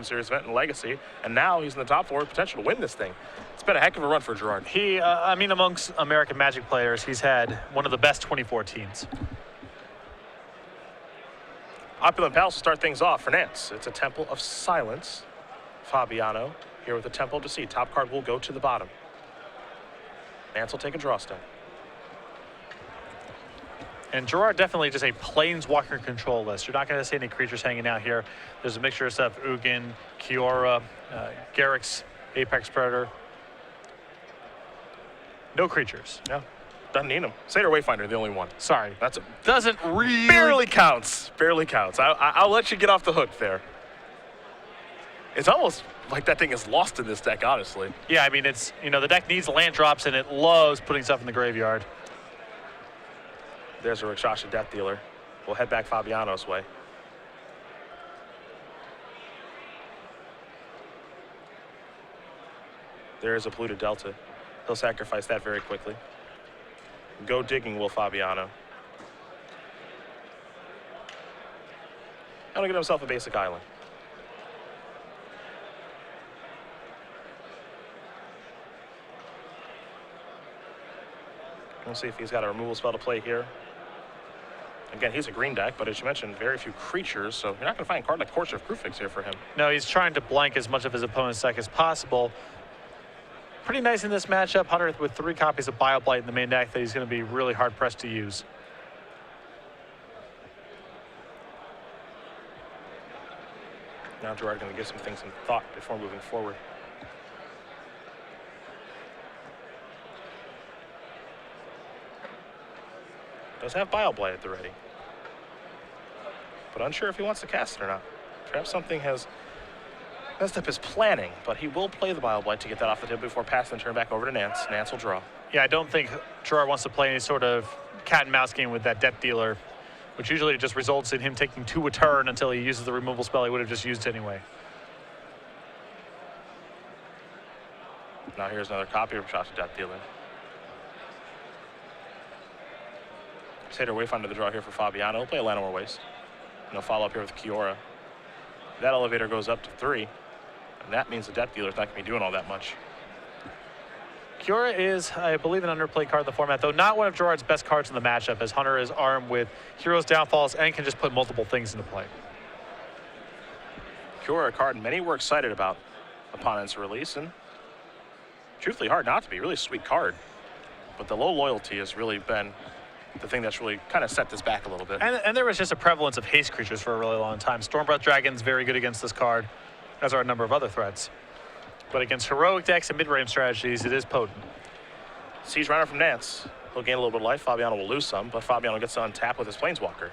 Series event in Legacy, and now he's in the top 4 with potential to win this thing. It's been a heck of a run for Gerard. I mean, amongst American Magic players, he's had one of the best 2014s. Opulent Palace will start things off for Nance. It's a Temple of Silence. Fabiano here with the Temple of Deceit. Top card will go to the bottom. Nance will take a draw step. And Gerard definitely just a planeswalker control list. You're not going to see any creatures hanging out here. There's a mixture of stuff: Ugin, Kiora, Garruk's Apex Predator. No creatures. Yeah, doesn't need them. Satyr Wayfinder, the only one. Sorry, That's doesn't really barely counts. Barely counts. I'll let you get off the hook there. It's almost like that thing is lost in this deck, honestly. Yeah, I mean, it's, you know, the deck needs land drops and it loves putting stuff in the graveyard. There's a Rakshasa Death Dealer. We'll head back Fabiano's way. There is a Polluted Delta. He'll sacrifice that very quickly. Go digging, will Fabiano. Gonna get himself a basic island. We'll see if he's got a removal spell to play here. Again, he's a green deck, but as you mentioned, very few creatures, so you're not going to find a card like Courtier of Crufix here for him. No, he's trying to blank as much of his opponent's deck as possible. Pretty nice in this matchup. Hunter with 3 copies of Bioblight in the main deck that he's going to be really hard-pressed to use. Now Gerard going to give some things some thought before moving forward. Does have Bioblight at the ready, but unsure if he wants to cast it or not. Perhaps something has messed up his planning, but he will play the Bioblight to get that off the table before passing the turn back over to Nance. Nance will draw. Yeah, I don't think Gerard wants to play any sort of cat and mouse game with that Death Dealer, which usually just results in him taking 2 a turn until he uses the removal spell he would have just used anyway. Now here's another copy of Rakshasa Death Dealer. Satyr Wayfinder the draw here for Fabiano. He'll play a Llanowar Waste. And he'll follow up here with Kiora. That elevator goes up to 3. And that means the Death Dealer's not going to be doing all that much. Kiora is, I believe, an underplayed card in the format, though not one of Gerard's best cards in the matchup, as Hunter is armed with Hero's Downfalls and can just put multiple things into play. Kiora, a card many were excited about upon its release, and truthfully hard not to be. Really sweet card. But the low loyalty has really been the thing that's really kind of set this back a little bit. And there was just a prevalence of haste creatures for a really long time. Stormbreath Dragon's very good against this card, as are a number of other threats. But against heroic decks and mid-range strategies, it is potent. Siege Runner from Nance. He'll gain a little bit of life. Fabiano will lose some, but Fabiano gets to untap with his Planeswalker.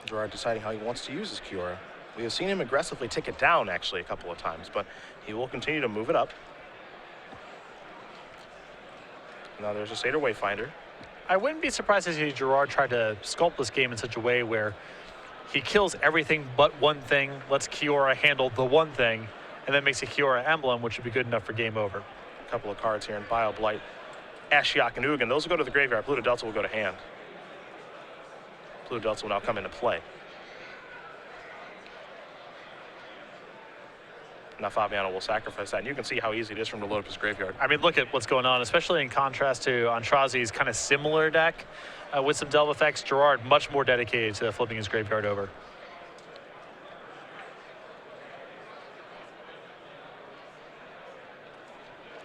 Gerard deciding how he wants to use his Kiora. We have seen him aggressively take it down, actually, a couple of times, but he will continue to move it up. Now there's a Satyr Wayfinder. I wouldn't be surprised to see Gerard try to sculpt this game in such a way where he kills everything but one thing, lets Kiora handle the one thing, and then makes a Kiora emblem, which would be good enough for game over. A couple of cards here in Bioblight. Ashiok and Ugin, those will go to the graveyard. Polluted Delta will go to hand. Polluted Delta will now come into play. Now Fabiano will sacrifice that, and you can see how easy it is for him to load up his graveyard. I mean, look at what's going on, especially in contrast to Antrazi's kind of similar deck with some delve effects. Gerard much more dedicated to flipping his graveyard over.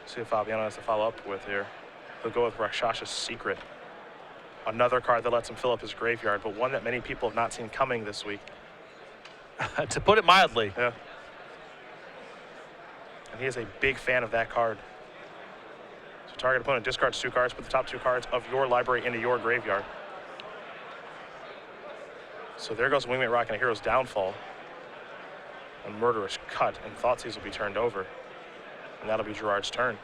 See if Fabiano has to follow up with here. He'll go with Rakshasa's Secret. Another card that lets him fill up his graveyard, but one that many people have not seen coming this week. To put it mildly. Yeah. And he is a big fan of that card. So target opponent discards 2 cards, put the top 2 cards of your library into your graveyard. So there goes Wingmate Rock and a Hero's Downfall. A Murderous Cut, and Thoughtseize will be turned over. And that'll be Gerard's turn.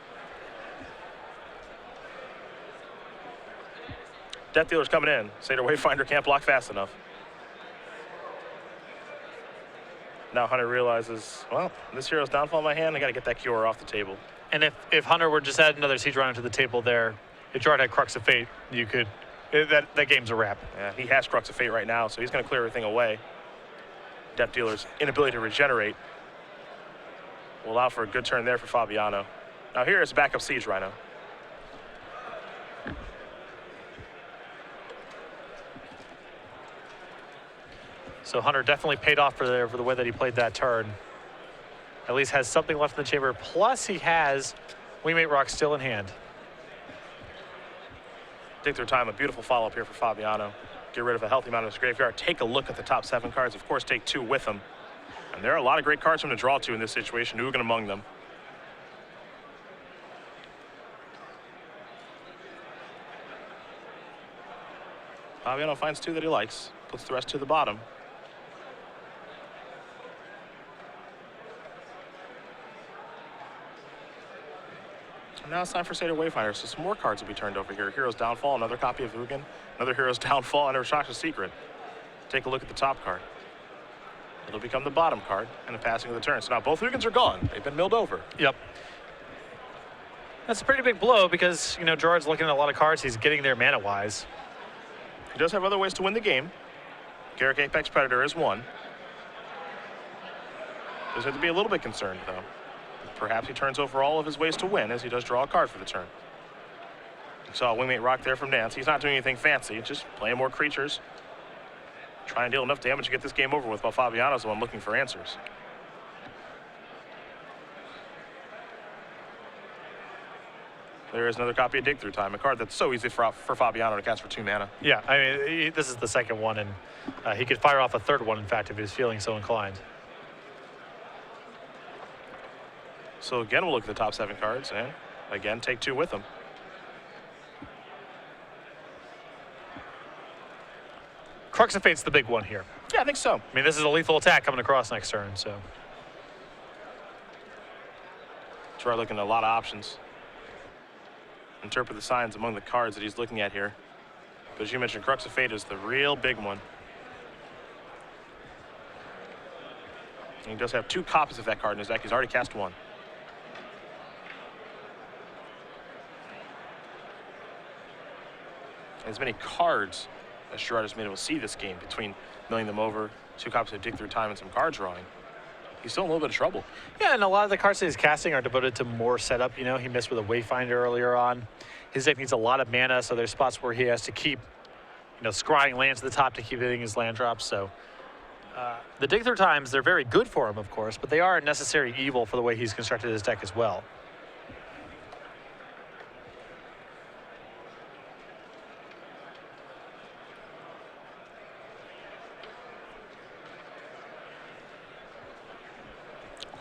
Death Dealer's coming in. Satyr Wayfinder can't block fast enough. Now Hunter realizes, well, this Hero's Downfall in my hand, I got to get that Kiora off the table. And if Hunter were just add another Siege Runner to the table there, if Gerard had Crux of Fate, you could, that game's a wrap. Yeah, he has Crux of Fate right now, so he's going to clear everything away. Depth Dealer's inability to regenerate will allow for a good turn there for Fabiano. Now here is backup Siege Rhino. So Hunter definitely paid off for the way that he played that turn. At least has something left in the chamber. Plus he has Wingmate Rock still in hand. Dig Through Time, a beautiful follow-up here for Fabiano. Get rid of a healthy amount of his graveyard. Take a look at the top 7 cards. Of course, take 2 with him. And there are a lot of great cards for him to draw to in this situation. Ugin among them. Fabiano finds 2 that he likes. Puts the rest to the bottom. Now it's time for Seder Wayfinder, so some more cards will be turned over here. Hero's Downfall, another copy of Ugin, another Hero's Downfall, and a Rakshasa Secret. Take a look at the top card. It'll become the bottom card, and a passing of the turn. So now both Ugins are gone. They've been milled over. Yep. That's a pretty big blow because, you know, Gerard's looking at a lot of cards. He's getting there mana-wise. He does have other ways to win the game. Garruk Apex Predator is one. Does have to be a little bit concerned, though. Perhaps he turns over all of his ways to win as he does draw a card for the turn. You saw Wingmate Rock there from Nance. He's not doing anything fancy, just playing more creatures. Trying to deal enough damage to get this game over with while Fabiano's the one looking for answers. There is another copy of Dig Through Time, a card that's so easy for Fabiano to cast for 2 mana. Yeah, I mean, this is the second one, and he could fire off a third one, in fact, if he's feeling so inclined. So again, we'll look at the top 7 cards, and again, take 2 with them. Crux of Fate's the big one here. Yeah, I think so. I mean, this is a lethal attack coming across next turn, so. Gerard looking at a lot of options. Interpret the signs among the cards that he's looking at here. But as you mentioned, Crux of Fate is the real big one. And he does have 2 copies of that card in his deck. He's already cast 1. As many cards as Gerard has been able to see this game between milling them over, 2 copies of Dig Through Time, and some card drawing. He's still in a little bit of trouble. Yeah, and a lot of the cards that he's casting are devoted to more setup. You know, he missed with a Wayfinder earlier on. His deck needs a lot of mana, so there's spots where he has to keep, you know, scrying lands to the top to keep hitting his land drops. So the Dig Through Times, they're very good for him, of course, but they are a necessary evil for the way he's constructed his deck as well.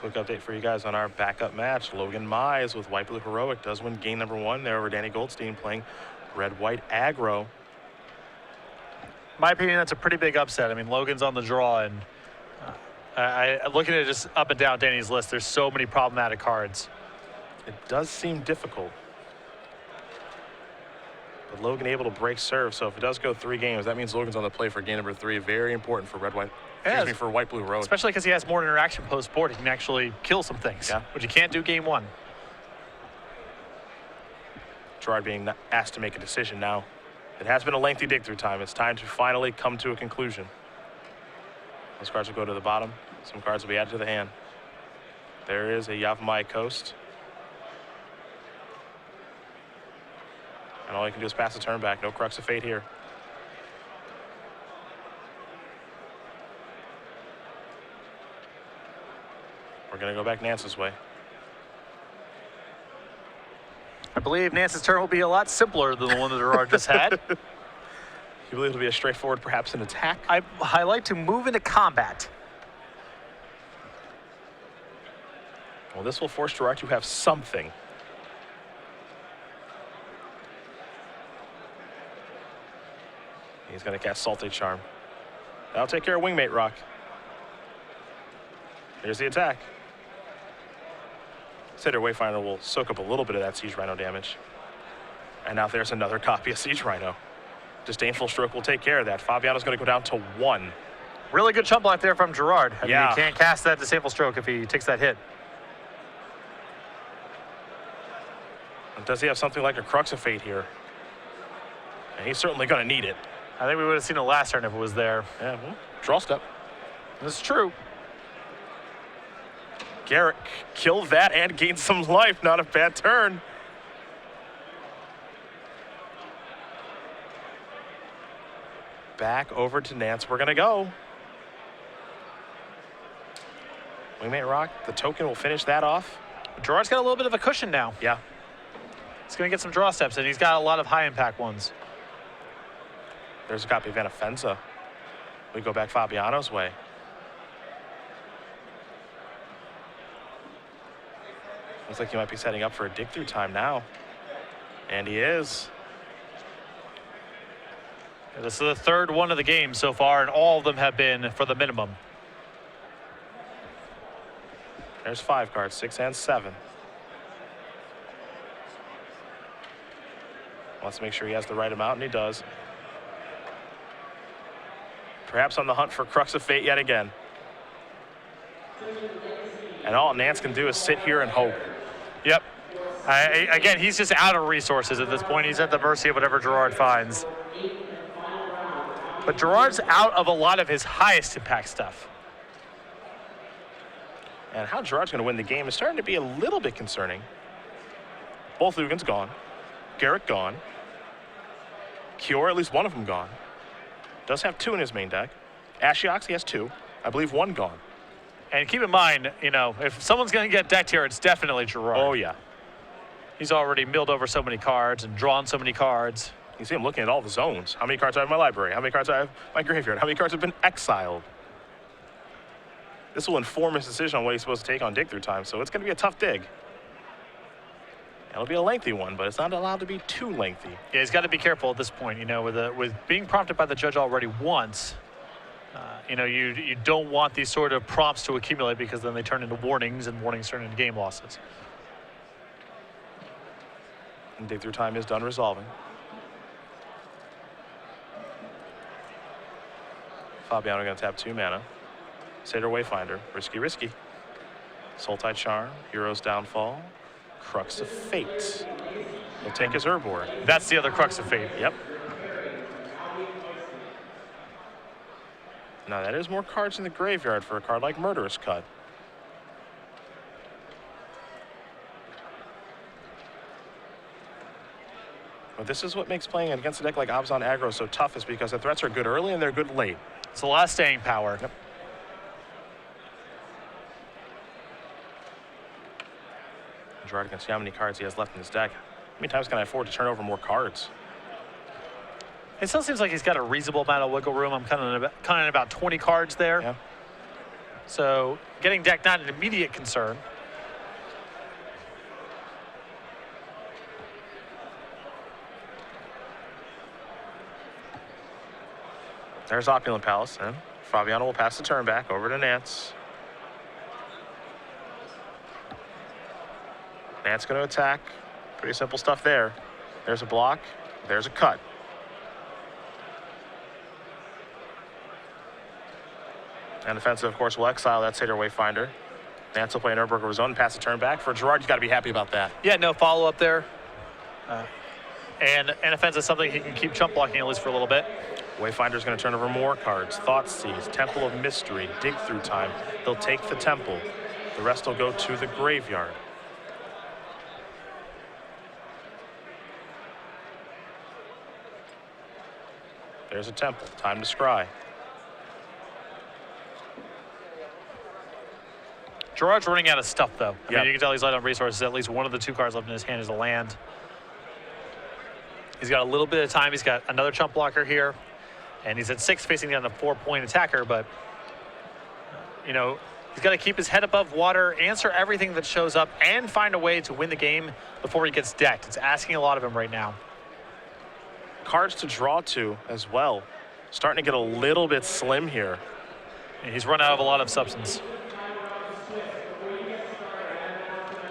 Quick update for you guys on our backup match. Logan Mize with White Blue Heroic does win game number 1 there over Danny Goldstein playing Red-White Aggro. My opinion, that's a pretty big upset. I mean, Logan's on the draw, and looking at it just up and down Danny's list, there's so many problematic cards. It does seem difficult. But Logan able to break serve, so if it does go 3 games, that means Logan's on the play for game number 3. Very important for for White Blue Heroic. Especially because he has more interaction post-board. He can actually kill some things, which he can't do game 1. Gerard being asked to make a decision now. It has been a lengthy dig through time. It's time to finally come to a conclusion. Those cards will go to the bottom. Some cards will be added to the hand. There is a Yavimaya Coast. And all you can do is pass the turn back. No Crux of Fate here. We're going to go back Nance's way. I believe Nance's turn will be a lot simpler than the one that Gerard just had. You believe it'll be a straightforward, perhaps an attack? I like to move into combat. Well, this will force Gerard to have something. He's going to cast Salty Charm. That'll take care of Wingmate Rock. Here's the attack. Seder Wayfinder will soak up a little bit of that Siege Rhino damage. And now there's another copy of Siege Rhino. Disdainful Stroke will take care of that. Fabiano's going to go down to 1. Really good chump block there from Gerard. I mean, he can't cast that Disdainful Stroke if he takes that hit. Does he have something like a Crux of Fate here? And he's certainly going to need it. I think we would have seen it last turn if it was there. Yeah, well, draw step. That's true. Garrett killed that and gained some life. Not a bad turn. Back over to Nance. We're going to go. Wingmate Rock, the token will finish that off. Gerard's got a little bit of a cushion now. Yeah. He's going to get some draw steps, and he's got a lot of high impact ones. There's a copy of Anafenza. We go back Fabiano's way. Looks like he might be setting up for a dig through time now. And he is. This is the third one of the game so far, and all of them have been for the minimum. There's 5 cards, 6 and 7. Wants to make sure he has the right amount, and he does. Perhaps on the hunt for Crux of Fate yet again. And all Nance can do is sit here and hope. Yep. Again, he's just out of resources at this point. He's at the mercy of whatever Gerard finds. But Gerard's out of a lot of his highest impact stuff. And how Gerard's going to win the game is starting to be a little bit concerning. Both Ugins gone. Garrett gone. Kiora, at least one of them gone. Does have 2 in his main deck. Ashiok, he has 2. I believe 1 gone. And keep in mind, you know, if someone's going to get decked here, it's definitely Gerard. Oh, yeah. He's already milled over so many cards and drawn so many cards. You see him looking at all the zones. How many cards do I have in my library? How many cards do I have in my graveyard? How many cards have been exiled? This will inform his decision on what he's supposed to take on dig through time, so it's going to be a tough dig. It'll be a lengthy one, but it's not allowed to be too lengthy. Yeah, he's got to be careful at this point, you know, with being prompted by the judge already once. You know, you don't want these sort of prompts to accumulate because then they turn into warnings, and warnings turn into game losses. And dig through time is done resolving. Fabiano going to tap 2 mana. Satyr Wayfinder, risky. Sultai Charm, Hero's Downfall, Crux of Fate. He'll take his Urborg. That's the other Crux of Fate. Yep. Now that is more cards in the graveyard for a card like Murderous Cut. But this is what makes playing against a deck like Abzan Aggro so tough, is because the threats are good early and they're good late. It's a lot of staying power. Yep. Gerard can see how many cards he has left in his deck. How many times can I afford to turn over more cards? It still seems like he's got a reasonable amount of wiggle room. I'm counting about 20 cards there. Yeah. So getting decked, not an immediate concern. There's Opulent Palace, and Fabiano will pass the turn back over to Nance. Nance going to attack. Pretty simple stuff there. There's a block. There's a cut. And defensive, of course, will exile that Satyr Wayfinder. Nance will play an Urborg of his own and pass the turn back. For Gerard, you've got to be happy about that. Yeah, no follow-up there. And offense is something he can keep chump blocking at least for a little bit. Wayfinder's going to turn over more cards. Thoughtseize, Temple of Mystery, Dig Through Time. He'll take the Temple. The rest will go to the graveyard. There's a Temple. Time to scry. Gerard's running out of stuff, though. I Yep. mean, you can tell he's light on resources. At least one of the 2 cards left in his hand is a land. He's got a little bit of time. He's got another chump blocker here. And he's at 6 facing down a 4-point attacker. But, you know, he's got to keep his head above water, answer everything that shows up, and find a way to win the game before he gets decked. It's asking a lot of him right now. Cards to draw to as well. Starting to get a little bit slim here. And he's run out of a lot of substance.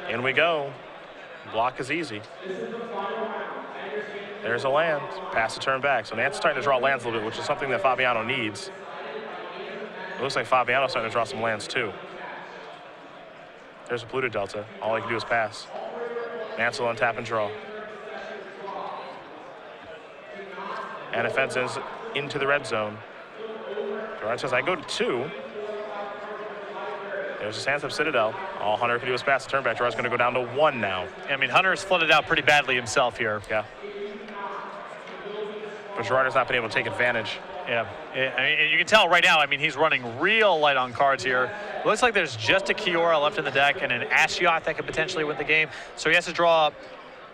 In we go. Block is easy. There's a land. Pass the turn back. So Nance is starting to draw lands a little bit, which is something that Fabiano needs. It looks like Fabiano's starting to draw some lands too. There's a Pluto Delta. All he can do is pass. Nance will untap and draw. And offenses into the red zone. Gerard says, I go to 2. There's a stance up Citadel. All Hunter can do is pass the turn back. Gerard's going to go down to 1 now. I mean, Hunter's flooded out pretty badly himself here. Yeah. But Gerard has not been able to take advantage. Yeah, I mean, you can tell right now, I mean, he's running real light on cards here. It looks like there's just a Kiora left in the deck and an Ashiok that could potentially win the game. So he has to draw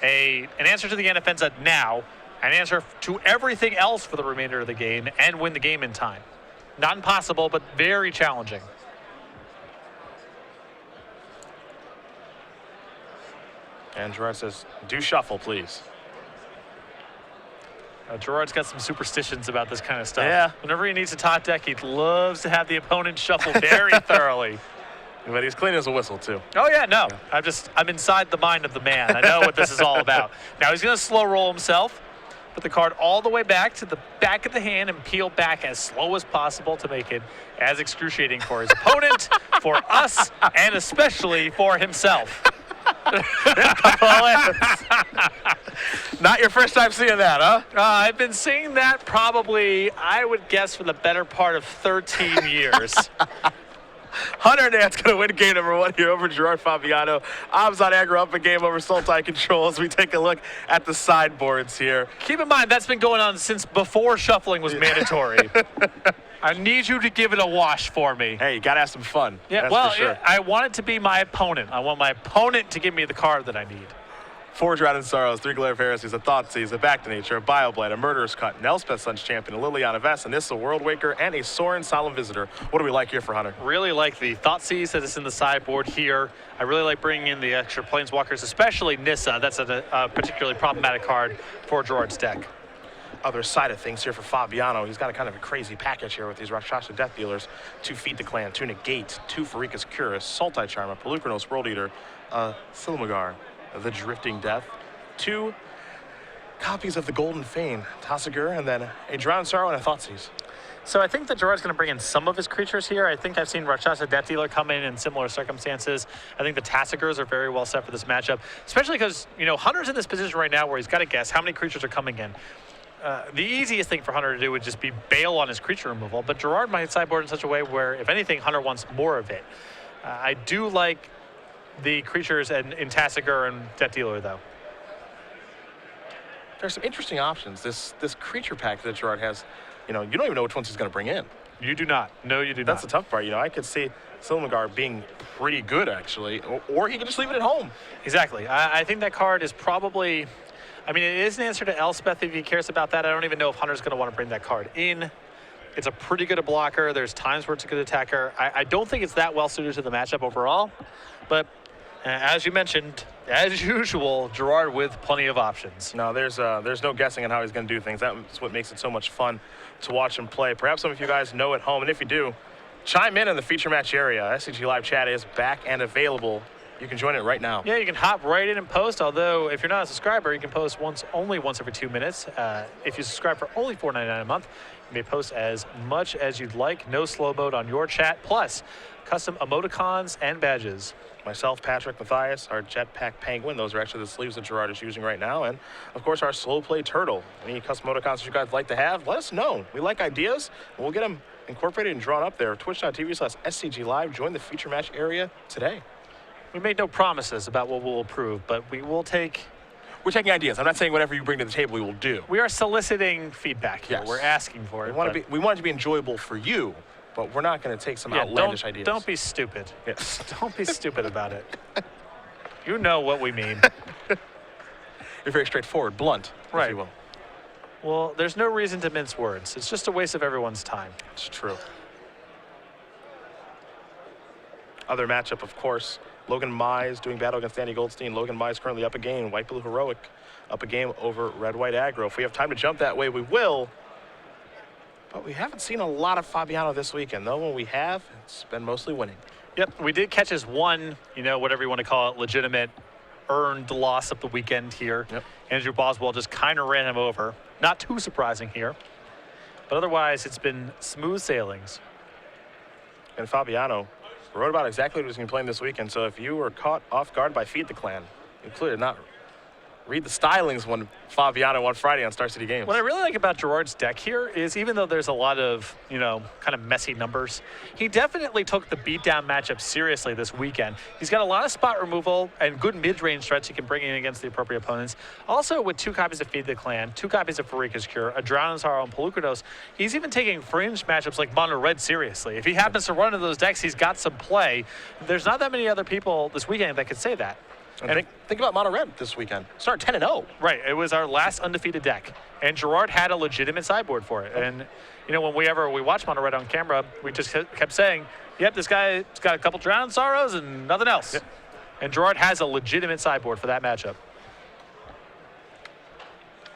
an answer to the Anafenza now, an answer to everything else for the remainder of the game, and win the game in time. Not impossible, but very challenging. And Gerard says, do shuffle, please. Gerard's got some superstitions about this kind of stuff. Yeah. Whenever he needs a top deck, he loves to have the opponent shuffle very thoroughly. But he's clean as a whistle, too. Oh, yeah, no. I'm inside the mind of the man. I know what this is all about. Now, he's going to slow roll himself, put the card all the way back to the back of the hand and peel back as slow as possible to make it as excruciating for his opponent, for us, and especially for himself. Not your first time seeing that, huh? I've been seeing that probably, I would guess, for the better part of 13 years. Hunter Nance going to win game number 1 here over Gerard Fabiano. Amzad Aggro up a game over Sultai Control as we take a look at the sideboards here. Keep in mind, that's been going on since before shuffling was mandatory. I need you to give it a wash for me. Hey, you got to have some fun. Yeah, that's well, for sure. I want it to be my opponent. I want my opponent to give me the card that I need. 4 Drowned in Sorrows, 3 Glare of Heresies, a Thoughtseize, a Back to Nature, a Bioblade, a Murderous Cut, an Elspeth Sun's Champion, a Liliana Vess, an Issa World Waker, and a Sorin Solemn Visitor. What do we like here for Hunter? Really like the Thoughtseize that is in the sideboard here. I really like bringing in the extra Planeswalkers, especially Nissa. That's a particularly problematic card for Gerard's deck. Other side of things here for Fabiano, he's got a kind of a crazy package here with these Rakshasa Death Dealers. 2 Feed the Clan, 2 Negate, 2 Farika's Curus, Sultai Charm, a Pelucranos World Eater, a Silmagar, the Drifting Death, 2 copies of the Golden Fane, Tassigur, and then a Drowned Sorrow and a Thoughtseize. So I think that Gerard's going to bring in some of his creatures here. I think I've seen Rakshasa Death Dealer come in similar circumstances. I think the Tassigurs are very well set for this matchup, especially because, you know, Hunter's in this position right now where he's got to guess how many creatures are coming in. The easiest thing for Hunter to do would just be bail on his creature removal, but Gerard might sideboard in such a way where, if anything, Hunter wants more of it. I do like the creatures in Tassigur and Death Dealer, though. There's some interesting options. This creature pack that Gerard has, you know, you don't even know which ones he's going to bring in. You do not. No, you do not. That's the tough part. You know, I could see Silmagar being pretty good, actually, or he can just leave it at home. Exactly. I think that card is probably... I mean, it is an answer to Elspeth if he cares about that. I don't even know if Hunter's going to want to bring that card in. It's a pretty good blocker. There's times where it's a good attacker. I don't think it's that well suited to the matchup overall. But as you mentioned, as usual, Gerard with plenty of options. No, there's no guessing on how he's going to do things. That's what makes it so much fun to watch him play. Perhaps some of you guys know at home, and if you do, chime in the feature match area. SCG Live chat is back and available. You can join it right now. Yeah, you can hop right in and post, although if you're not a subscriber, you can post only once every 2 minutes. If you subscribe for only $4.99 a month, you may post as much as you'd like. No slow mode on your chat, plus custom emoticons and badges. Myself, Patrick, Matthias, our Jetpack Penguin. Those are actually the sleeves that Gerard is using right now. And, of course, our Slow Play Turtle. Any custom emoticons that you guys like to have, let us know. We like ideas, and we'll get them incorporated and drawn up there. Twitch.tv/SCG Live. Join the feature match area today. We made no promises about what we'll approve, but we will take... We're taking ideas. I'm not saying whatever you bring to the table we will do. We are soliciting feedback here. Yes. We're asking for it. We want it to be enjoyable for you, but we're not going to take some outlandish ideas. Don't be stupid. Yes. Don't be stupid about it. You know what we mean. You're very straightforward, blunt, right. if you will. Well, there's no reason to mince words. It's just a waste of everyone's time. It's true. Other matchup, of course, Logan Mize doing battle against Danny Goldstein. Logan Mize currently up a game. White Blue Heroic up a game over Red White Aggro. If we have time to jump that way, we will. But we haven't seen a lot of Fabiano this weekend, though. When we have, it's been mostly winning. Yep, we did catch his one, whatever you want to call it, legitimate earned loss of the weekend here. Yep. Andrew Boswell just kind of ran him over. Not too surprising here. But otherwise, it's been smooth sailings. And Fabiano wrote about exactly what he's going to be playing this weekend. So if you were caught off guard by Feed the Clan, you clearly not read the stylings when Fabiano won Friday on Star City Games. What I really like about Gerard's deck here is even though there's a lot of, kind of messy numbers, he definitely took the beatdown matchup seriously this weekend. He's got a lot of spot removal and good mid-range threats he can bring in against the appropriate opponents. Also, with 2 copies of Feed the Clan, 2 copies of Farika's Cure, a Drowned Sorrow, and Pelucrados, he's even taking fringe matchups like Mono Red seriously. If he happens to run into those decks, he's got some play. There's not that many other people this weekend that could say that. And think about Mono Red this weekend. Start 10-0. Right. It was our last undefeated deck. And Gerard had a legitimate sideboard for it. And, when we watch Mono Red on camera, we just kept saying, yep, this guy's got a couple Drowned Sorrows and nothing else. Yep. And Gerard has a legitimate sideboard for that matchup.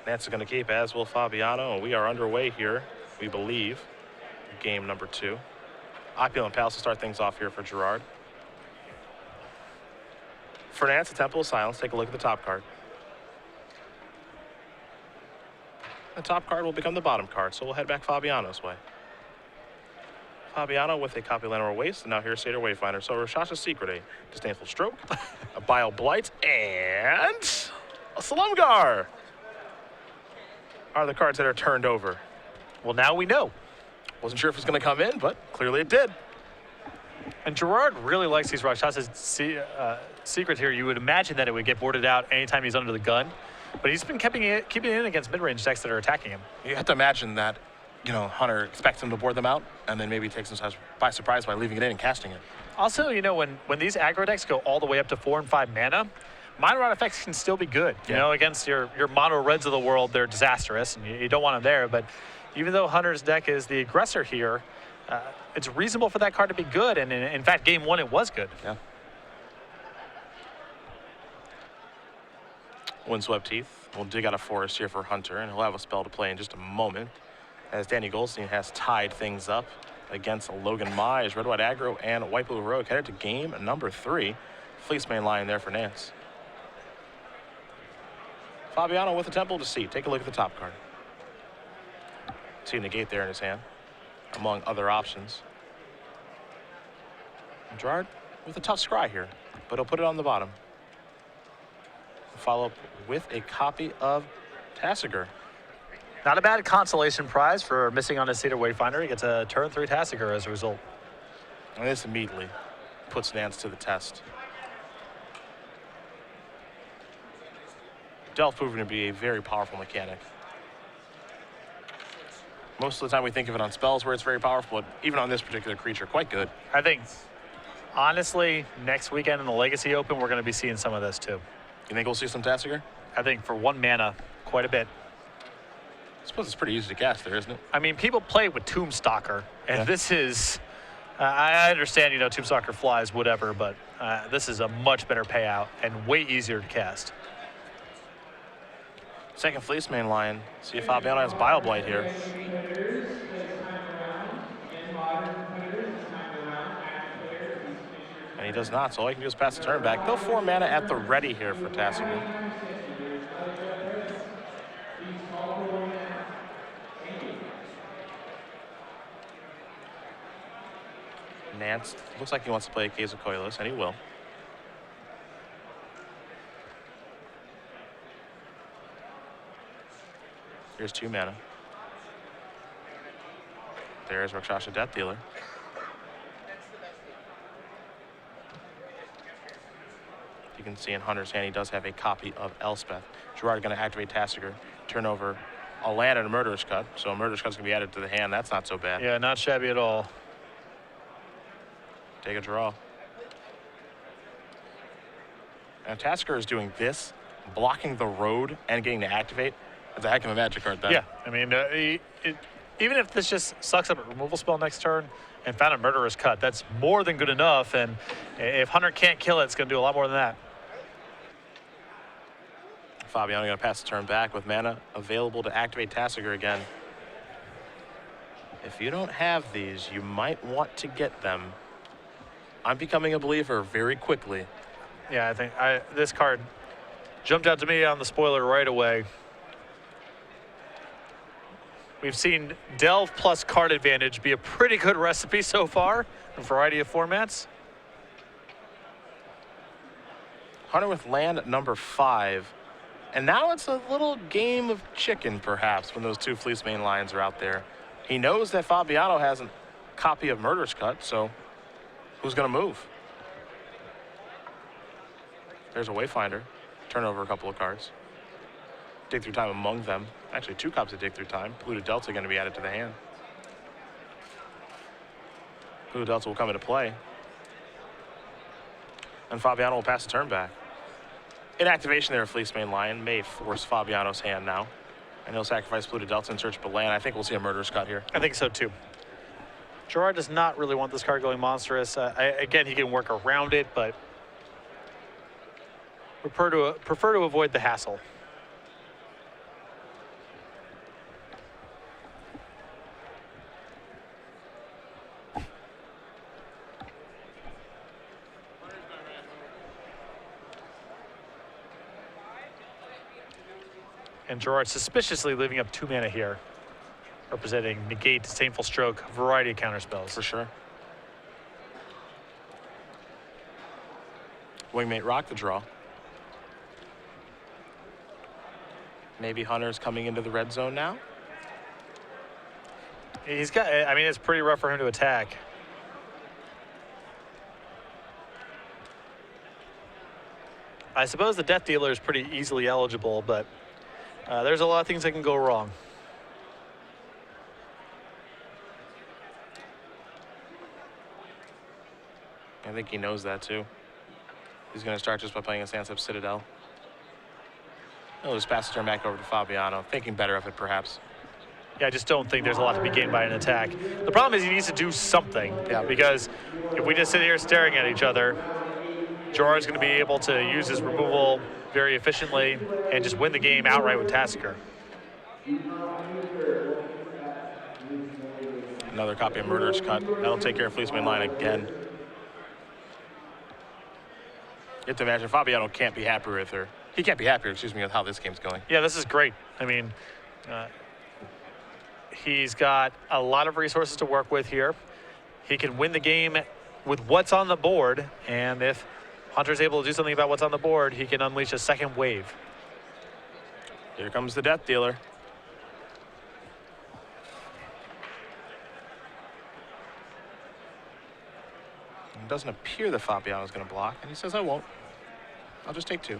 Nance is going to keep, as will Fabiano. And we are underway here, we believe, game number 2. Opulent Palace will start things off here for Gerard. For Nance, the Temple of Silence. Take a look at the top card. The top card will become the bottom card, so we'll head back Fabiano's way. Fabiano with a copy of Llanowar Waste, and now here's Seder Wayfinder. So Rashasha's Secret, a Disdainful Stroke, a Bile Blight, and a Salumgar are the cards that are turned over. Well, now we know. Wasn't sure if it was going to come in, but clearly it did. And Gerard really likes these Rakshas's Secret here. You would imagine that it would get boarded out anytime he's under the gun, but he's been keeping it in against mid-range decks that are attacking him. You have to imagine that, Hunter expects him to board them out, and then maybe takes him by surprise by leaving it in and casting it. Also, when these aggro decks go all the way up to 4 and 5 mana, Mono Red effects can still be good. Yeah. Against your Mono Reds of the world, they're disastrous, and you don't want them there. But even though Hunter's deck is the aggressor here, it's reasonable for that card to be good, and in fact, game 1 it was good. Yeah. Windswept Teeth will dig out a forest here for Hunter, and he'll have a spell to play in just a moment, as Danny Goldstein has tied things up against Logan Mize, Red White Aggro, and White Blue Heroic, headed to game number 3. Fleece main line there for Nance. Fabiano with a Temple of Deceit. Take a look at the top card. See a negate there in his hand, among other options. And Gerard with a tough scry here, but he'll put it on the bottom. Follow up with a copy of Tasigur. Not a bad consolation prize for missing on his Cedar Wayfinder. He gets a turn 3 Tasigur as a result. And this immediately puts Nance to the test. Delve proving to be a very powerful mechanic. Most of the time we think of it on spells where it's very powerful, but even on this particular creature, quite good. I think, honestly, next weekend in the Legacy Open, we're going to be seeing some of this too. You think we'll see some Tasigur? I think for 1 mana, quite a bit. I suppose it's pretty easy to cast there, isn't it? I mean, people play with Tombstalker, and this is, I understand, Tombstalker flies, whatever, but this is a much better payout and way easier to cast. Second Fleece main line. See if Fabiano has Bile Blight here. And he does not, so all he can do is pass the turn back. Go 4 mana at the ready here for Tasigur. Nance looks like he wants to play a Case of Koilos, and he will. Here's 2 mana. There's Rakshasha Death Dealer. You can see in Hunter's hand he does have a copy of Elspeth. Gerard going to activate Tasigur, turn over a land and a Murderous Cut. So a Murderous Cut's going to be added to the hand. That's not so bad. Yeah, not shabby at all. Take a draw. And Tasigur is doing this, blocking the road and getting to activate. That's a heck of a magic card then. Yeah, I mean, even if this just sucks up a removal spell next turn and found a Murderous Cut, that's more than good enough. And if Hunter can't kill it, it's going to do a lot more than that. Fabiano going to pass the turn back with mana available to activate Tasigur again. If you don't have these, you might want to get them. I'm becoming a believer very quickly. Yeah, I think this card jumped out to me on the spoiler right away. We've seen Delve plus card advantage be a pretty good recipe so far in a variety of formats. Hunter with land number 5. And now it's a little game of chicken, perhaps, when those two Fleece main lines are out there. He knows that Fabiano has a copy of Murder's Cut, so who's going to move? There's a Wayfinder. Turn over a couple of cards. Dig Through Time among them. Actually, 2 copies of Dig Through Time. Polluted Delta going to be added to the hand. Polluted Delta will come into play. And Fabiano will pass the turn back. Inactivation there of Fleece main line may force Fabiano's hand now. And he'll sacrifice Polluted Delta in search of a land. I think we'll see a Murder's Cut here. I think so too. Gerard does not really want this card going monstrous. Again, he can work around it, but prefer to avoid the hassle. And Gerard suspiciously leaving up 2 mana here, representing Negate, Disdainful Stroke, variety of counterspells. For sure. Wingmate Rock the draw. Maybe Hunter's coming into the red zone now. He's got, I mean, it's pretty rough for him to attack. I suppose the Death Dealer is pretty easily eligible, but there's a lot of things that can go wrong. I think he knows that too. He's going to start just by playing a Sandsep Citadel. He'll just pass the turn back over to Fabiano, thinking better of it perhaps. Yeah, I just don't think there's a lot to be gained by an attack. The problem is he needs to do something. Yeah. Because if we just sit here staring at each other, Gerard's going to be able to use his removal very efficiently and just win the game outright with Tassiger. Another copy of Murder's Cut. That'll take care of Fleece main line again. You have to imagine Fabiano can't be happier with her. He can't be happier, excuse me, with how this game's going. Yeah, this is great. I mean, he's got a lot of resources to work with here. He can win the game with what's on the board, and if Hunter's able to do something about what's on the board, he can unleash a second wave. Here comes the Death Dealer. It doesn't appear that Fabiano's going to block, and he says, I won't. I'll just take 2.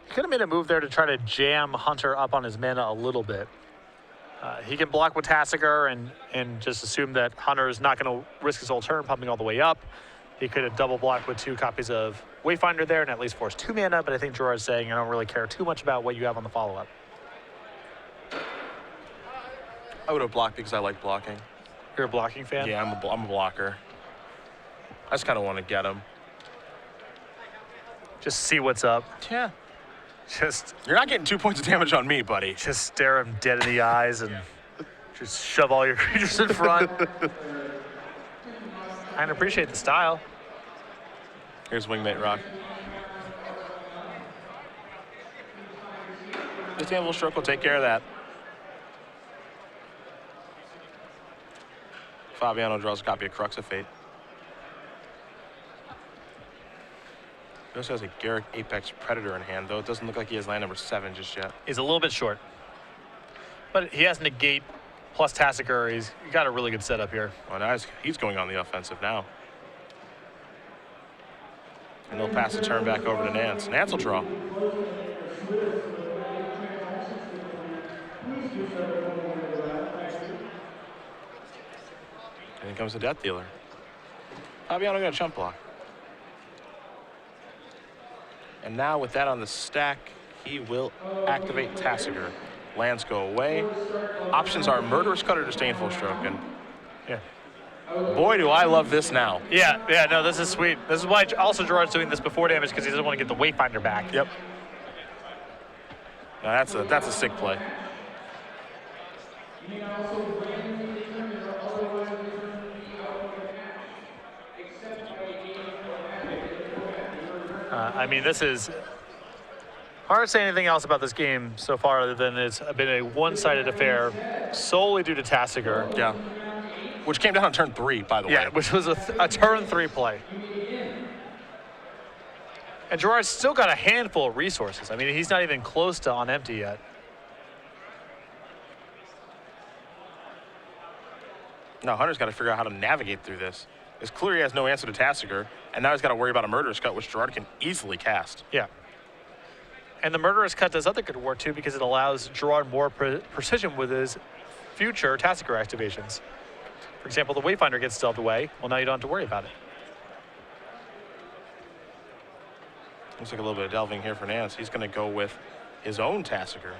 He could have made a move there to try to jam Hunter up on his mana a little bit. He can block with Tassiger and just assume that Hunter is not going to risk his whole turn pumping all the way up. He could have double blocked with 2 copies of Wayfinder there and at least force 2 mana, but I think Gerard's saying I don't really care too much about what you have on the follow-up. I would have blocked because I like blocking. You're a blocking fan? Yeah, I'm a blocker. I just kind of want to get him. Just see what's up. Yeah. Just You're not getting 2 points of damage on me, buddy. just stare him dead in the eyes and just shove all your creatures in front. I appreciate the style. Here's Wingmate Rock. Disdainful Stroke will take care of that. Fabiano draws a copy of Crux of Fate. He also has a Garrick Apex Predator in hand, though it doesn't look like he has land number 7 just yet. He's a little bit short. But he has Negate plus Tassiger. He's got a really good setup here. Well, now he's going on the offensive now. And he'll pass the turn back over to Nance. Nance will draw. And then comes the Death Dealer. Fabiano going to chump block. And now with that on the stack, he will activate Tassiger. Lands go away. Options are Murderous Cut or Disdainful Stroke. And Yeah. boy, do I love this now. Yeah, no, this is sweet. This is why also Gerard's doing this before damage because he doesn't want to get the Wayfinder back. Yep. Now that's a sick play. I mean, this is hard to say anything else about this game so far other than it's been a one-sided affair solely due to Tassiger. Yeah. Which came down on turn 3, by the way. Yeah, which was a turn 3 play. And Gerard's still got a handful of resources. I mean, he's not even close to on empty yet. No, Hunter's got to figure out how to navigate through this. It's clear he has no answer to Tasigur, and now he's got to worry about a Murderous Cut, which Gerard can easily cast. Yeah. And the Murderous Cut does other good work, too, because it allows Gerard more precision with his future Tasigur activations. For example, the Wayfinder gets delved away. Well, now you don't have to worry about it. Looks like a little bit of delving here for Nance. He's going to go with his own Tasigur.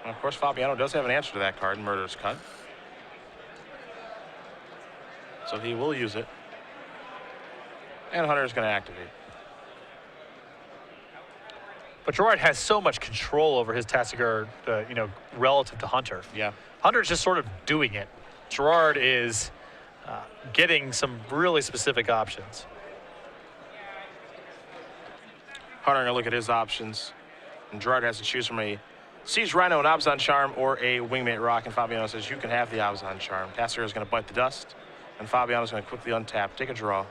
And of course, Fabiano does have an answer to that card, Murderous Cut. So he will use it. And Hunter is going to activate. But Gerard has so much control over his Tasigur, relative to Hunter. Yeah. Hunter's just sort of doing it. Gerard is getting some really specific options. Hunter going to look at his options. And Gerard has to choose from a Siege Rhino, an Abzan Charm, or a Wingmate Rock. And Fabiano says, you can have the Abzan Charm. Tasigur is going to bite the dust. And Fabiano's going to quickly untap, take a draw.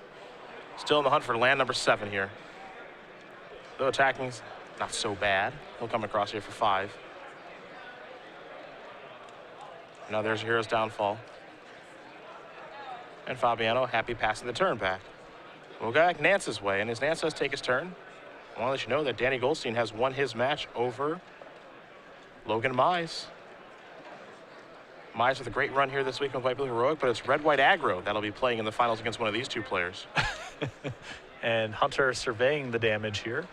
Still in the hunt for land number 7 here. Though attacking's not so bad. He'll come across here for 5. Now there's Hero's Downfall. And Fabiano happy passing the turn back. We'll go back Nance's way, and as Nance does take his turn, I want to let you know that Danny Goldstein has won his match over Logan Mize. Mize with a great run here this week on White Blue Heroic, but it's Red-White Aggro that'll be playing in the finals against one of these two players. And Hunter surveying the damage here.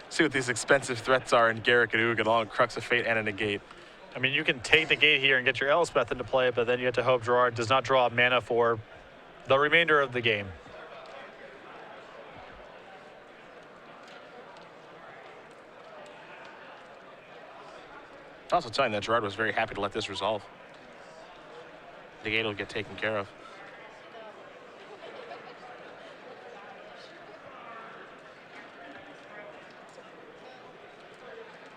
See what these expensive threats are in Garrick and Ugin, along with Crux of Fate and a Negate. I mean, you can take the gate here and get your Elspeth into play, but then you have to hope Gerard does not draw mana for the remainder of the game. It's also telling that Gerard was very happy to let this resolve. The gate will get taken care of.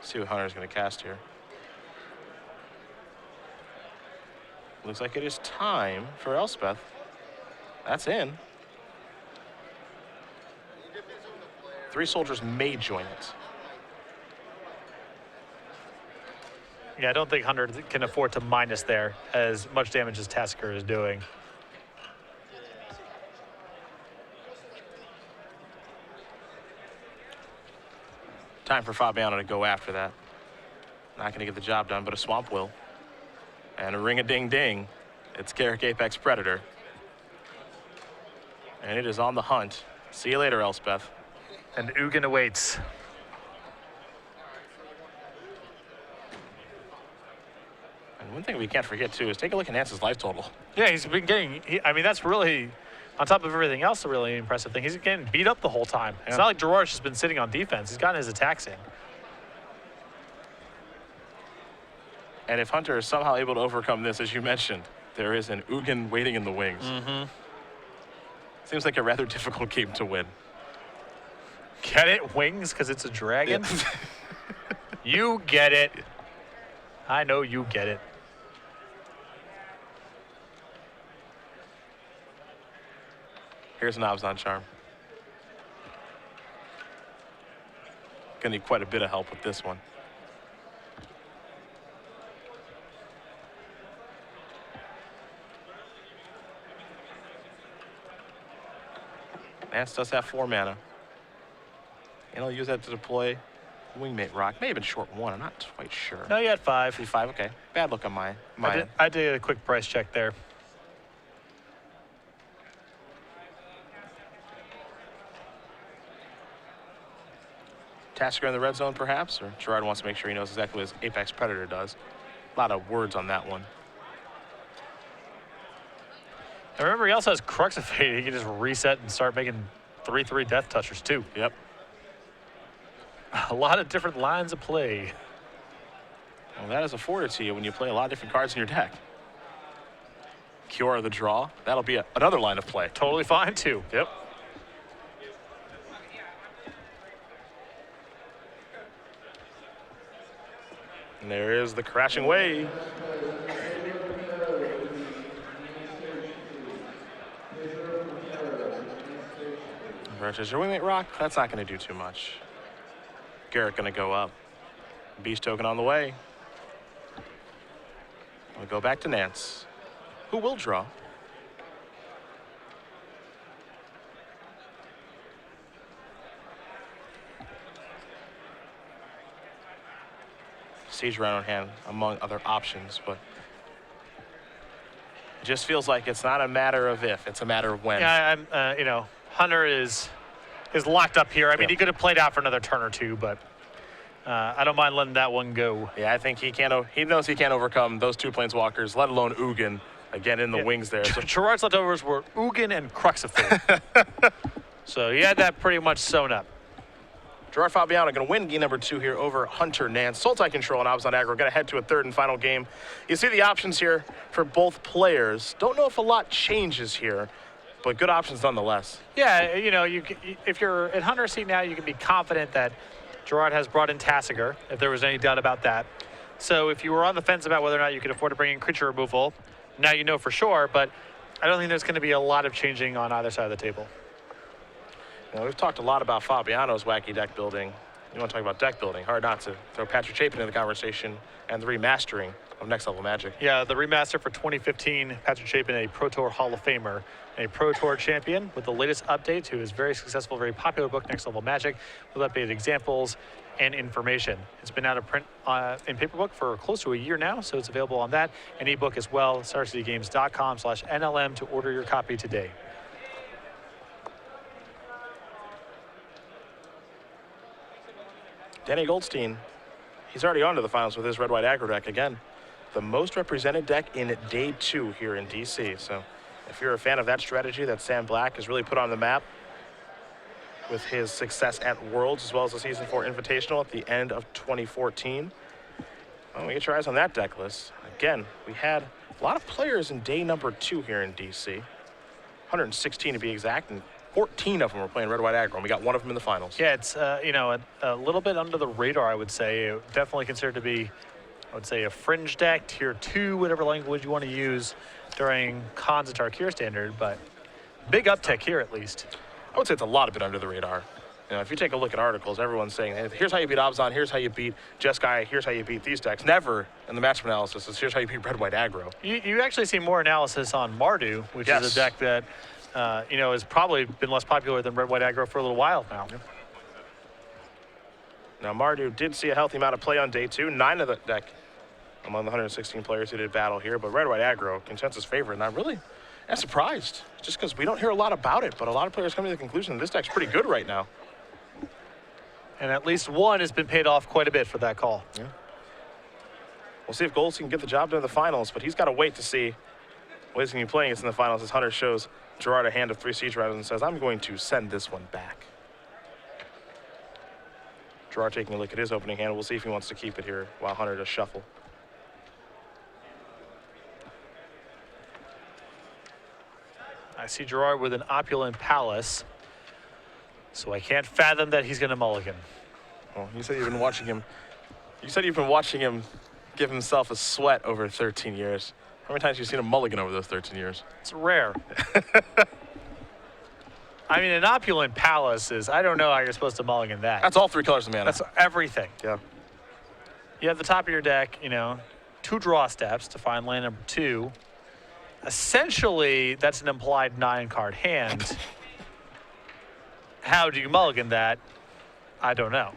See what Hunter's going to cast here. Looks like it is time for Elspeth. That's in. 3 soldiers may join it. Yeah, I don't think Hunter can afford to minus there as much damage as Tasigur is doing. Time for Fabiano to go after that. Not going to get the job done, but a Swamp will. And a ring-a-ding-ding. It's Garrick Apex Predator. And it is on the hunt. See you later, Elspeth. And Ugin awaits. And one thing we can't forget, too, is take a look at Nance's life total. Yeah, he's been getting, I mean, that's really, on top of everything else, a really impressive thing. He's getting beat up the whole time. Yeah. It's not like Gerard's just been sitting on defense. He's gotten his attacks in. And if Hunter is somehow able to overcome this, as you mentioned, there is an Ugin waiting in the wings. Mm-hmm. Seems like a rather difficult game to win. Get it? Wings because it's a dragon? Yeah. You get it. I know you get it. Here's an Abzan Charm. Gonna need quite a bit of help with this one. Nance does have 4 mana. And I'll use that to deploy Wingmate Rock. May have been short 1, I'm not quite sure. No, you had 5. 5, okay. Bad look on my end. I did a quick price check there. Tasigur in the red zone, perhaps? Or Gerard wants to make sure he knows exactly what his Apex Predator does. A lot of words on that one. And remember, he also has Crux of Fate. He can just reset and start making 3/3 Death Touchers, too. Yep. A lot of different lines of play. Well, that is afforded to you when you play a lot of different cards in your deck. Cure the draw. That'll be another line of play. Totally fine, too. Yep. And there is the crashing wave. Versus your wingmate rock, that's not going to do too much. Gerard going to go up. Beast token on the way. We'll go back to Nance, who will draw. Siege round on hand, among other options, but it just feels like it's not a matter of if, it's a matter of when. Yeah, I'm, you know, Hunter is locked up here. I mean, Yeah. he could have played out for another turn or two, but I don't mind letting that one go. Yeah, I think he knows he can't overcome those two planeswalkers, let alone Ugin, again in the wings there. So Gerard's leftovers were Ugin and Cruxifer. So he had that pretty much sewn up. Gerard Fabiano going to win game number 2 here over Hunter Nance. Sultai control and Abzan aggro. Going to head to a third and final game. You see the options here for both players. Don't know if a lot changes here, but good options nonetheless. Yeah, you know, if you're in Hunter's seat now, you can be confident that Gerard has brought in Tasigur, if there was any doubt about that. So if you were on the fence about whether or not you could afford to bring in creature removal, now you know for sure, but I don't think there's going to be a lot of changing on either side of the table. Now, we've talked a lot about Fabiano's wacky deck building. You want to talk about deck building. Hard not to throw Patrick Chapin into the conversation and the remastering of Next Level Magic. Yeah, the remaster for 2015, Patrick Chapin, a Pro Tour Hall of Famer, a Pro Tour champion with the latest update to his very successful, very popular book, Next Level Magic, with updated examples and information. It's been out of print in paper book for close to a year now, so it's available on that and ebook as well. StarCityGames.com/NLM to order your copy today. Danny Goldstein, he's already on to the finals with his red-white aggro deck. Again, the most represented deck in day 2 here in DC. So if you're a fan of that strategy that Sam Black has really put on the map with his success at Worlds as well as the Season 4 Invitational at the end of 2014, well, get your eyes on that deck list. Again, we had a lot of players in day number 2 here in DC, 116 to be exact, and 14 of them were playing red-white aggro, and we got one of them in the finals. Yeah, it's you know, a little bit under the radar, I would say. Definitely considered to be, I would say, a fringe deck, tier 2, whatever language you want to use during cons at Tarkir Standard, but big uptick here at least. I would say it's a lot of bit under the radar. You know, if you take a look at articles, everyone's saying, hey, here's how you beat Abzan, here's how you beat Jeskai, here's how you beat these decks. Never in the matchup analysis is here's how you beat red-white aggro. You actually see more analysis on Mardu, which is a deck that you know, has probably been less popular than red-white aggro for a little while now. Now, Mardu did see a healthy amount of play on day 2, 9 of the deck among the 116 players who did battle here, but red-white aggro, consensus favorite, and I'm really surprised, just because we don't hear a lot about it, but a lot of players come to the conclusion that this deck's pretty good right now. And at least one has been paid off quite a bit for that call. Yeah. We'll see if Goldstein can get the job done in the finals, but he's got to wait to see what he's going to be playing in the finals as Hunter shows Gerard a hand of 3 Siege Riders and says, I'm going to send this one back. Gerard taking a look at his opening hand. We'll see if he wants to keep it here while Hunter does shuffle. I see Gerard with an opulent palace, so I can't fathom that he's going to mulligan. Well, you said you've been watching him. You said you've been watching him give himself a sweat over 13 years. How many times have you seen him mulligan over those 13 years? It's rare. I mean, an opulent palace is, I don't know how you're supposed to mulligan that. That's all 3 colors of mana. That's everything. Yeah. You have the top of your deck, you know, 2 draw steps to find land number 2. Essentially, that's an implied 9-card hand. How do you mulligan that? I don't know.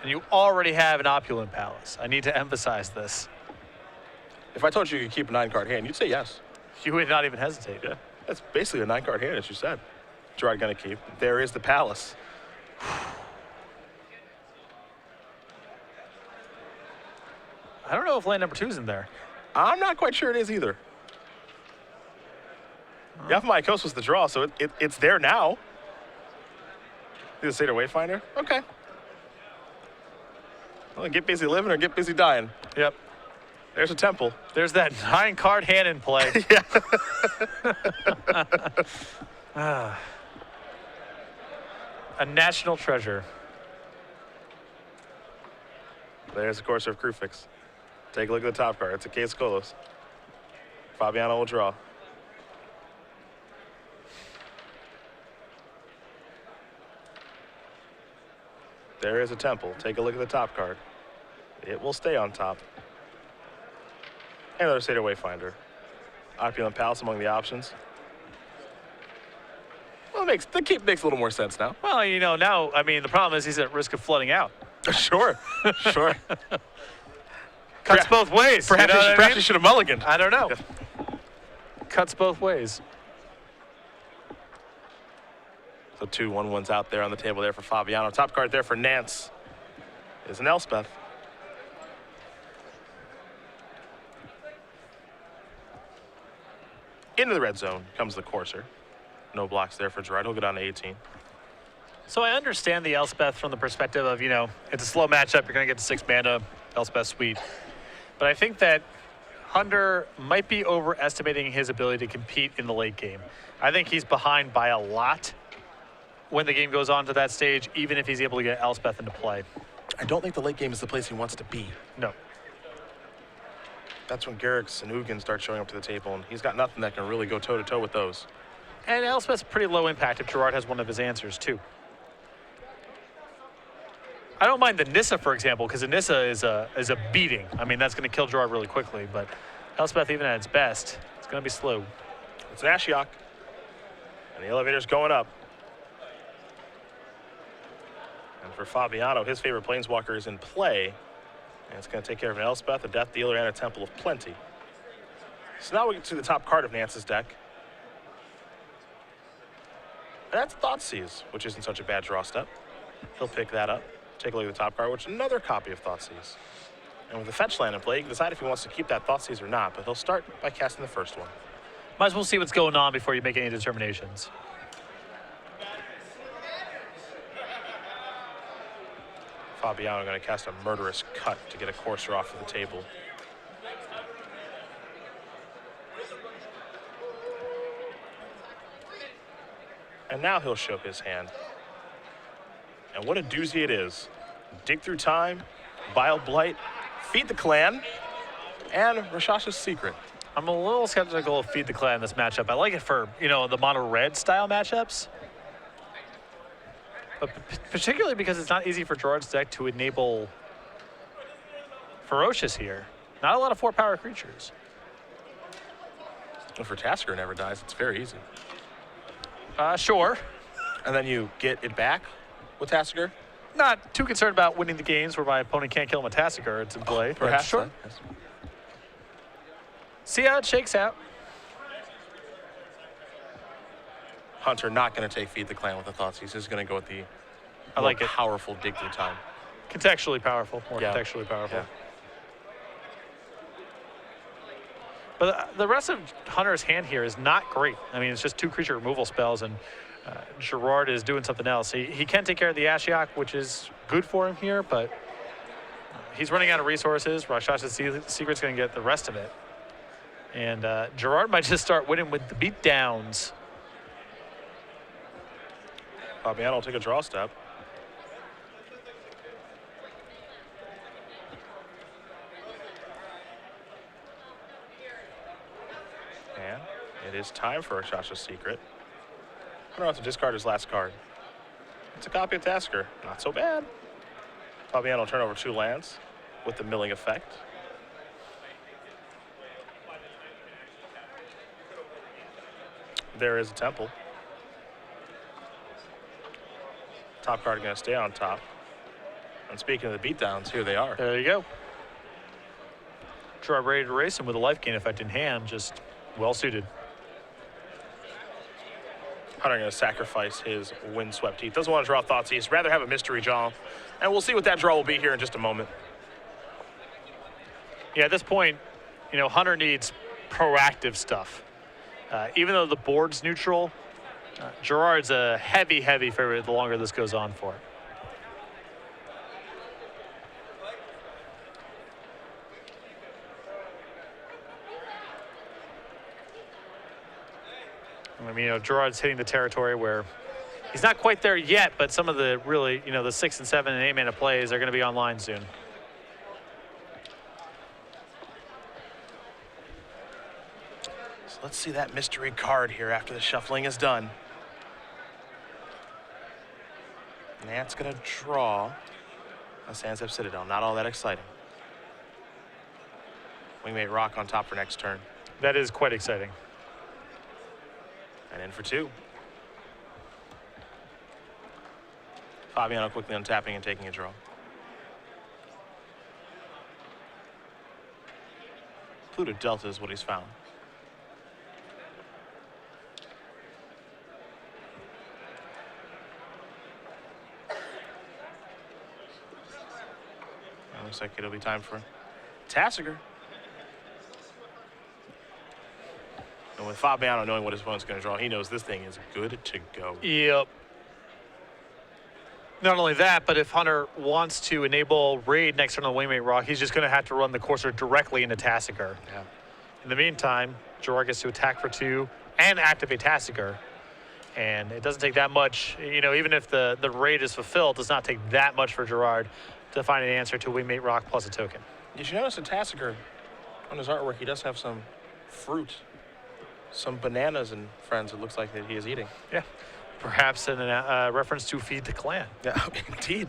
And you already have an opulent palace. I need to emphasize this. If I told you could keep a 9-card hand, you'd say yes. You would not even hesitate. Yeah. That's basically a 9-card hand, as you said. Gerard gonna keep. There is the palace. I don't know if land number 2's in there. I'm not quite sure it is either. Yaphama Coast was the draw, so it's there now. The Seder Wayfinder? Okay. Well, get busy living or get busy dying. Yep. There's a temple. There's that 9-card hand in play. A national treasure. There's the Corsair of Krufix. Take a look at the top card. It's a Case Colos. Fabiano will draw. There is a Temple. Take a look at the top card. It will stay on top. And another Seder Wayfinder. Opulent Palace among the options. Well, the keep makes a little more sense now. Well, you know, now, I mean, the problem is he's at risk of flooding out. Sure, sure. Cuts both ways. Perhaps, you know perhaps you should have mulliganed. I don't know. Yeah. Cuts both ways. So 2 1-1s out there on the table there for Fabiano. Top card there for Nance is an Elspeth. Into the red zone comes the Corsair. No blocks there for Gerard. He'll go down to 18. So I understand the Elspeth from the perspective of, you know, it's a slow matchup. You're going to get the 6 mana Elspeth suite. But I think that Hunter might be overestimating his ability to compete in the late game. I think he's behind by a lot when the game goes on to that stage, even if he's able to get Elspeth into play. I don't think the late game is the place he wants to be. No. That's when Garrix and Ugin start showing up to the table, and he's got nothing that can really go toe-to-toe with those. And Elspeth's pretty low impact if Gerard has one of his answers, too. I don't mind the Nissa, for example, because the Nissa is a beating. I mean, that's going to kill Gerard really quickly, but Elspeth, even at its best, it's going to be slow. It's an Ashiok, and the elevator's going up. And for Fabiano, his favorite Planeswalker is in play, and it's going to take care of an Elspeth, a Death Dealer, and a Temple of Plenty. So now we get to the top card of Nance's deck. And that's Thoughtseize, which isn't such a bad draw step. He'll pick that up. Take a look at the top card, which is another copy of Thoughtseize. And with the fetch land in play, he can decide if he wants to keep that Thoughtseize or not, but he'll start by casting the first one. Might as well see what's going on before you make any determinations. Fabiano going to cast a Murderous Cut to get a Corsair off of the table. And now he'll show his hand. And what a doozy it is. Dig Through Time, Vile Blight, Feed the Clan, and Rashasha's Secret. I'm a little skeptical of Feed the Clan in this matchup. I like it for, you know, the mono red style matchups. But particularly because it's not easy for Gerard's deck to enable Ferocious here. Not a lot of 4-power creatures. And for Tasker Never Dies, it's very easy. Sure. And then you get it back with Tasker? Not too concerned about winning the games where my opponent can't kill him with Tasker. It's in play. Perhaps. Sure. Yes. See how it shakes out. Hunter not going to take Feed the Clan with the Thoughts. He's just going to go with the I like it. powerful Dig Through Time. Contextually powerful. More Yeah. contextually powerful. Yeah. But the rest of Hunter's hand here is not great. I mean, it's just 2 creature removal spells, and Gerard is doing something else. He can take care of the Ashiok, which is good for him here, but he's running out of resources. Rashasha's Secret's going to get the rest of it. And Gerard might just start winning with the beatdowns. Fabiano will take a draw step. And it is time for Rashasha's Secret. Hunter will have to discard his last card. It's a copy of Tasker. Not so bad. Fabiano will turn over 2 lands with the milling effect. There is a Temple. Top card going to stay on top. And speaking of the beatdowns, here they are. There you go. Gerard ready to race him with a life gain effect in hand, just well suited. Hunter going to sacrifice his Windswept Heath. Doesn't want to draw Thoughtseize. He'd rather have a mystery draw. And we'll see what that draw will be here in just a moment. Yeah, at this point, you know, Hunter needs proactive stuff. Even though the board's neutral, Gerard's a heavy, heavy favorite the longer this goes on for. I mean, you know, Gerard's hitting the territory where he's not quite there yet, but some of the really, you know, the 6 and 7 and 8 mana plays are going to be online soon. Let's see that mystery card here after the shuffling is done. Nance gonna draw a Sands Up Citadel. Not all that exciting. Wingmate Rock on top for next turn. That is quite exciting. And in for 2. Fabiano quickly untapping and taking a draw. Pluto Delta is what he's found. Looks like it'll be time for Tassiger. And with Fabiano knowing what his opponent's going to draw, he knows this thing is good to go. Yep. Not only that, but if Hunter wants to enable raid next turn on the Wingmate Rock, he's just going to have to run the courser directly into Tassiger. Yeah. In the meantime, Gerard gets to attack for 2 and activate Tassiger. And it doesn't take that much, you know, even if the raid is fulfilled, it does not take that much for Gerard to find an answer to Wingmate Rock plus a token. You should notice that Tassiger, on his artwork, he does have some fruit, some bananas and friends it looks like that he is eating. Yeah, perhaps in a reference to Feed the Clan. Yeah, indeed.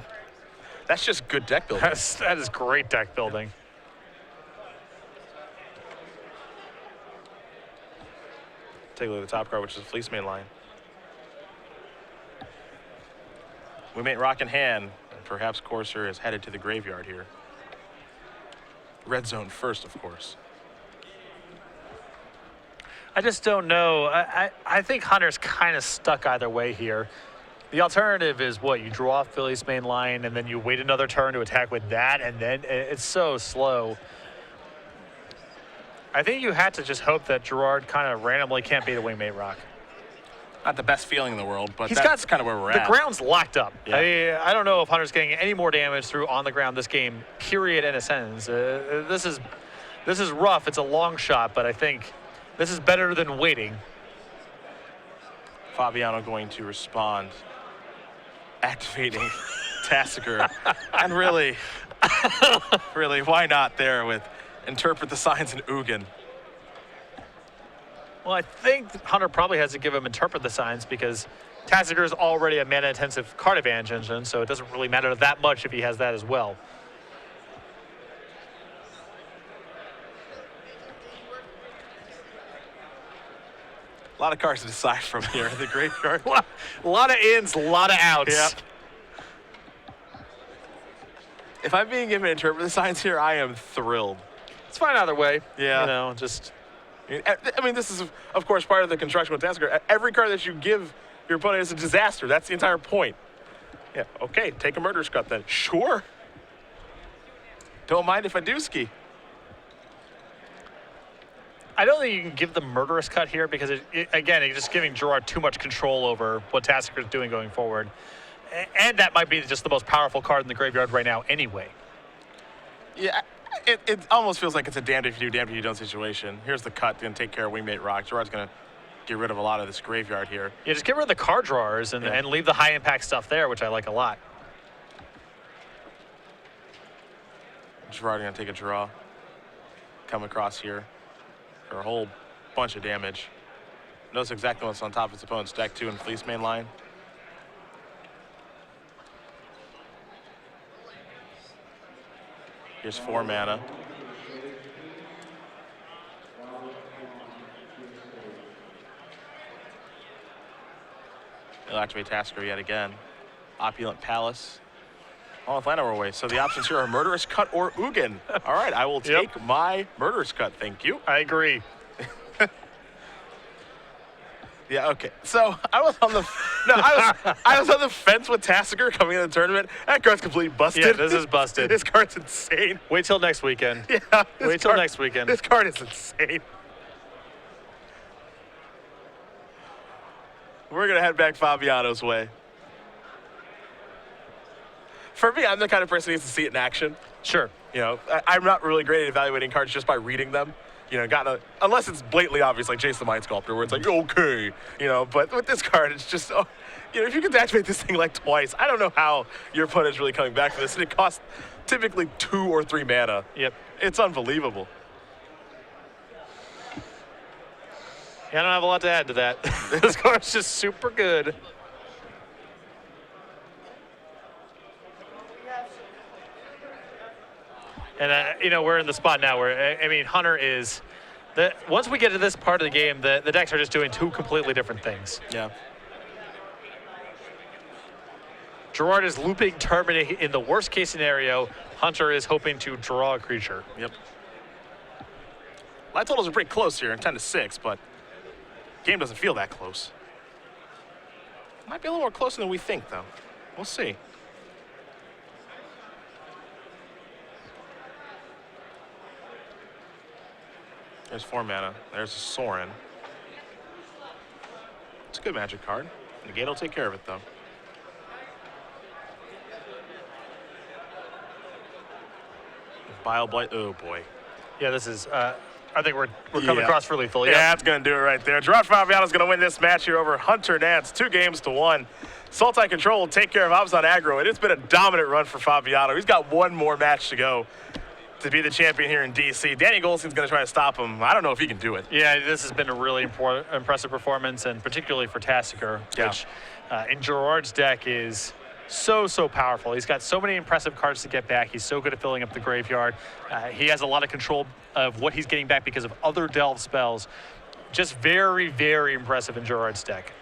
That's just good deck building. That is great deck building. Take a look at the top card, which is Fleece Main Line. Wingmate Rock in hand. Perhaps Courser is headed to the graveyard here. Red zone first, of course. I just don't know. I think Hunter's kind of stuck either way here. The alternative is what? You draw off Philly's main line, and then you wait another turn to attack with that, and then it's so slow. I think you had to just hope that Gerard kind of randomly can't beat a Wingmate Rock. Not the best feeling in the world, but that's kind of where we're at. The ground's locked up. Yeah. I don't know if Hunter's getting any more damage through on the ground this game, period, in a sentence. This is rough. It's a long shot, but I think this is better than waiting. Fabiano going to respond, activating Tassiger. And really, why not there with Interpret the Signs and Ugin? Well, I think Hunter probably has to give him Interpret the Signs because Tassiger is already a mana-intensive card advantage engine, so it doesn't really matter that much if he has that as well. A lot of cards to decide from here in the graveyard. A lot of ins, a lot of outs. Yep. If I'm being given Interpret the Signs here, I am thrilled. It's fine either way. Yeah. You know, just... I mean, this is, of course, part of the construction with Tassiger. Every card that you give your opponent is a disaster. That's the entire point. Yeah, okay, take a Murderous Cut then. Sure. Don't mind if I do ski. I don't think you can give the Murderous Cut here because, again, you're just giving Gerard too much control over what Tassiger is doing going forward. And that might be just the most powerful card in the graveyard right now anyway. Yeah. It almost feels like it's a damned if you do, damned if you don't situation. Here's the cut, going to take care of Wingmate Rock. Gerard's going to get rid of a lot of this graveyard here. Yeah, just get rid of the card drawers and leave the high impact stuff there, which I like a lot. Gerard going to take a draw. Come across here for a whole bunch of damage. Knows exactly what's on top of his opponent's deck, too, in Fleece Main Line. Here's 4 mana. He'll activate Tasker yet again. Opulent Palace. Oh, Atlanta we're away. So the options here are Murderous Cut or Ugin. All right, I will take my Murderous Cut. Thank you. I agree. Yeah, okay. So I was on the I was on the fence with Tassiger coming into the tournament. That card's completely busted. Yeah, this is busted. This card's insane. Wait till next weekend. Yeah. Wait till next weekend. This card is insane. We're gonna head back Fabiano's way. For me, I'm the kind of person who needs to see it in action. Sure. You know, I'm not really great at evaluating cards just by reading them. You know, unless it's blatantly obvious, like Jace the Mind Sculptor, where it's like, okay, you know, but with this card, it's just, you know, if you can activate this thing like twice, I don't know how your opponent's really coming back from this, and it costs typically 2 or 3 mana. Yep. It's unbelievable. Yeah, I don't have a lot to add to that. This card's just super good. And, you know, we're in the spot now where, I mean, Hunter is... once we get to this part of the game, the decks are just doing two completely different things. Yeah. Gerard is looping Terminate in the worst case scenario. Hunter is hoping to draw a creature. Yep. Live totals are pretty close here, 10-6, but game doesn't feel that close. Might be a little more closer than we think, though. We'll see. There's 4 mana. There's a Sorin. It's a good Magic card. Negate will take care of it, though. Bile Blight. Oh, boy. Yeah, this is... I think we're coming across really full. Yeah, that's going to do it right there. Gerard Fabiano's going to win this match here over Hunter Nance, 2-1. Sultai Control will take care of Abzan Aggro. It's been a dominant run for Fabiano. He's got one more match to go to be the champion here in DC. Danny Goldstein's going to try to stop him. I don't know if he can do it. Yeah, this has been a really impressive performance, and particularly for Tassiger, which in Gerard's deck is so powerful. He's got so many impressive cards to get back. He's so good at filling up the graveyard. He has a lot of control of what he's getting back because of other delve spells. Just very impressive in Gerard's deck.